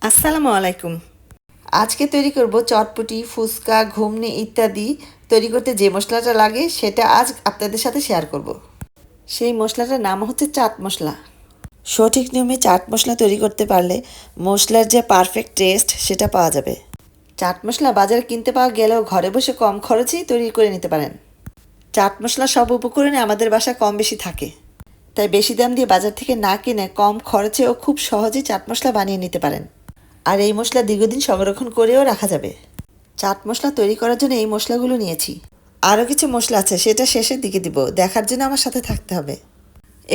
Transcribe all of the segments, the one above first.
আসসালামু আলাইকুম। আজকে তৈরি করব চটপটি, ফুচকা, ঘুগনি ইত্যাদি তৈরি করতে যে মশলাটা লাগে সেটা আজ আপনাদের সাথে শেয়ার করব। সেই মশলাটার নাম হচ্ছে চাট মশলা। সঠিক নিয়মে চাট মশলা তৈরি করতে পারলে মশলার যে পারফেক্ট টেস্ট সেটা পাওয়া যাবে। চাট মশলা বাজারে কিনতে পাওয়া গেলেও ঘরে বসে কম খরচেই তৈরি করে নিতে পারেন। চাট মশলা সব উপকরণে আমাদের বাসায় কম বেশি থাকে, তাই বেশি দাম দিয়ে বাজার থেকে না কিনে কম খরচে ও খুব সহজেই চাট মশলা বানিয়ে নিতে পারেন। আর এই মশলা দীর্ঘদিন সংরক্ষণ করেও রাখা যাবে। চাট মশলা তৈরি করার জন্য এই মশলাগুলো নিয়েছি। আরও কিছু মশলা আছে, সেটা শেষের দিকে দিব, দেখার জন্য আমার সাথে থাকতে হবে।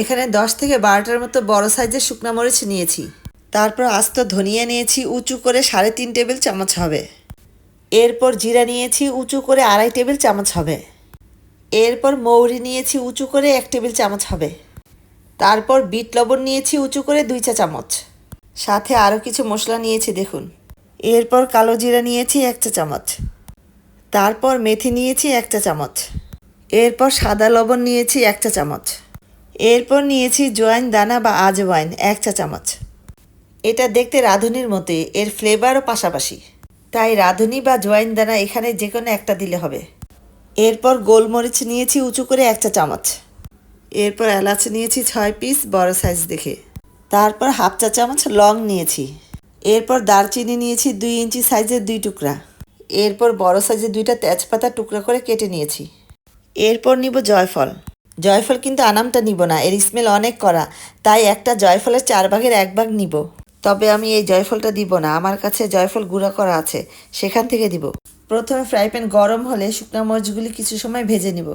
এখানে 10 থেকে 12টার মতো বড় সাইজের শুকনা মরিচ নিয়েছি। তারপর আস্ত ধনিয়া নিয়েছি, উঁচু করে 3.5 টেবিল চামচ হবে। এরপর জিরা নিয়েছি, উঁচু করে 2.5 টেবিল চামচ হবে। এরপর মৌরি নিয়েছি, উঁচু করে 1 টেবিল চামচ হবে। তারপর বিট লবণ নিয়েছি, উঁচু করে 2 চা চামচ। সাথে আরও কিছু মশলা নিয়েছি দেখুন। এরপর কালো জিরা নিয়েছি 1 চা চামচ। তারপর মেথি নিয়েছি 1 চা চামচ। এরপর সাদা লবণ নিয়েছি 1 চা চামচ। এরপর নিয়েছি জোয়াইন দানা বা আজওয়াইন 1 চা চামচ। এটা দেখতে রাঁধুনির মতোই, এর ফ্লেভারও পাশাপাশি, তাই রাঁধুনি বা জোয়াইন দানা এখানে যে কোনো একটা দিলে হবে। এরপর গোলমরিচ নিয়েছি উঁচু করে 1 চা চামচ। এরপর এলাচ নিয়েছি 6 পিস বড় সাইজ দেখে। তারপর হাফ চা চামচ লং নিয়েছি। এরপর দারচিনি নিয়েছি 2 ইঞ্চি সাইজের 2 টুকরা। এরপর বড় সাইজের 2টা তেজপাতা টুকরা করে কেটে নিয়েছি। এরপর নিব জয়ফল। জয়ফল কিন্তু আনামটা নিব না, এর স্মেল অনেক কড়া, তাই একটা জয়ফলের 4 ভাগের 1 ভাগ নিব। তবে আমি এই জয়ফলটা দিব না, আমার কাছে জয়ফল গুঁড়া করা আছে, সেখান থেকে দিব। প্রথমে ফ্রাই প্যান গরম হলে শুকনো মরিচগুলি কিছু সময় ভেজে নিব।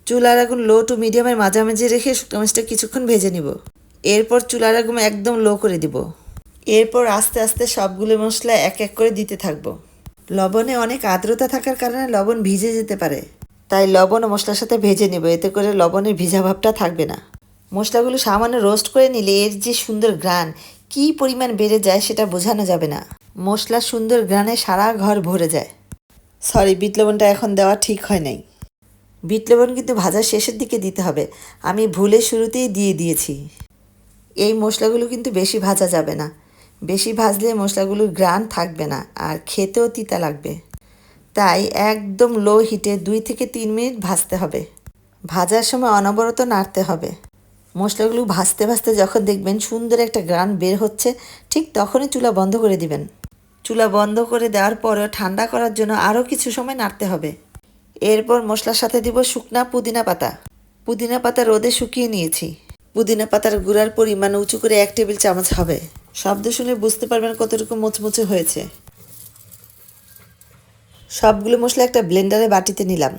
চুলার আগুন লো টু মিডিয়ামের মাঝামাঝি রেখে শুকনো মরিচটা কিছুক্ষণ ভেজে নিব। এরপর চুলার আগুন একদম লো করে দিব। এরপর আস্তে আস্তে সবগুলো মশলা এক এক করে দিতে থাকবো। লবণে অনেক আর্দ্রতা থাকার কারণে লবণ ভিজে যেতে পারে, তাই লবণ ও মশলার সাথে ভেজে নেব, এতে করে লবণের ভিজা ভাবটা থাকবে না। মশলাগুলো সামান্য রোস্ট করে নিলে এর যে সুন্দর ঘ্রাণ কী পরিমাণ বেড়ে যায় সেটা বোঝানো যাবে না। মশলার সুন্দর ঘ্রাণে সারা ঘর ভরে যায়। সরি, বিট লবণটা এখন দেওয়া ঠিক হয় নাই। বিট লবণ কিন্তু ভাজার শেষের দিকে দিতে হবে, আমি ভুলে শুরুতেই দিয়ে দিয়েছি। এই মশলাগুলো কিন্তু বেশি ভাজা যাবে না, বেশি ভাজলে মশলাগুলোর ঘ্রাণ থাকবে না আর খেতেও তিতা লাগবে। তাই একদম লো হিটে 2 থেকে 3 মিনিট ভাজতে হবে। ভাজার সময় অনবরত নাড়তে হবে। মশলাগুলো ভাজতে ভাজতে যখন দেখবেন সুন্দর একটা ঘ্রাণ বের হচ্ছে, ঠিক তখনই চুলা বন্ধ করে দিবেন। চুলা বন্ধ করে দেওয়ার পরেও ঠান্ডা করার জন্য আরও কিছু সময় নাড়তে হবে। এরপর মশলার সাথে দিব শুকনা পুদিনা পাতা। পুদিনা পাতা রোদে শুকিয়ে নিয়েছি। পুদিনা পাতার গুঁড়ার পরিমাণ উঁচু করে 1 টেবিল চামচ হবে। শব্দ শুনে বুঝতে পারবেন কতটুকু মুচমুচে হয়েছে। সবগুলো মশলা একটা ব্লেন্ডারে বাটিতে নিলাম।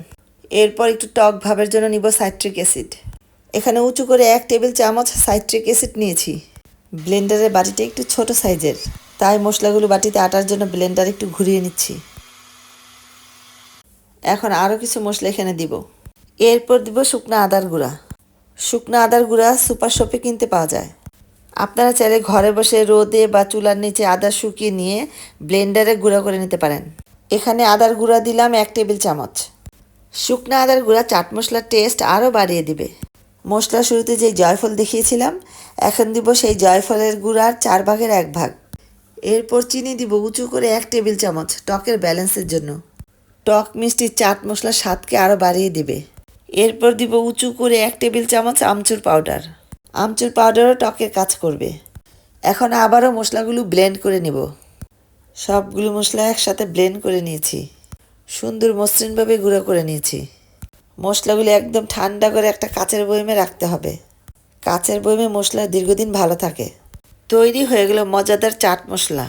এরপর একটু টক ভাবের জন্য নিব সাইট্রিক অ্যাসিড। এখানে উঁচু করে 1 টেবিল চামচ সাইট্রিক অ্যাসিড নিয়েছি। ব্লেন্ডারের বাটিটা একটু ছোট সাইজের, তাই মশলাগুলো বাটিতে আটার জন্য ব্লেন্ডার একটু ঘুরিয়ে নিচ্ছি। এখন আরও কিছু মশলা এখানে দিব। এরপর দিব শুকনো আদার গুঁড়া। শুকনো আদার গুঁড়া সুপার শপে কিনতে পাওয়া যায়। আপনারা চাইলে ঘরে বসে রোদে বা চুলার নিচে আদা শুকিয়ে নিয়ে ব্লেন্ডারে গুঁড়া করে নিতে পারেন। এখানে আদার গুঁড়া দিলাম 1 টেবিল চামচ। শুকনো আদার গুঁড়া চাট মশলার টেস্ট আরও বাড়িয়ে দিবে। মশলা শুরুতে যে জয়ফল দেখিয়েছিলাম, এখন দিব সেই জয়ফলের গুঁড়ার 4 ভাগের 1 ভাগ। এরপর চিনি দিব উঁচু করে 1 টেবিল চামচ, টকের ব্যালেন্সের জন্য। টক মিষ্টি চাট মশলার স্বাদকে আরও বাড়িয়ে দেবে। এরপর দিব উঁচু করে 1 টেবিল চামচ আমচুর পাউডার। আমচুর পাউডারও টকের কাজ করবে। এখন আবারও মশলাগুলো ব্লেন্ড করে নেব। সবগুলো মশলা একসাথে ব্লেন্ড করে নিয়েছি। সুন্দর মসৃণভাবে গুঁড়ো করে নিয়েছি। মশলাগুলো একদম ঠান্ডা করে একটা কাচের বয়মে রাখতে হবে। কাচের বয়মে মশলা দীর্ঘদিন ভালো থাকে। তৈরি হয়ে গেল মজাদার চাট মশলা।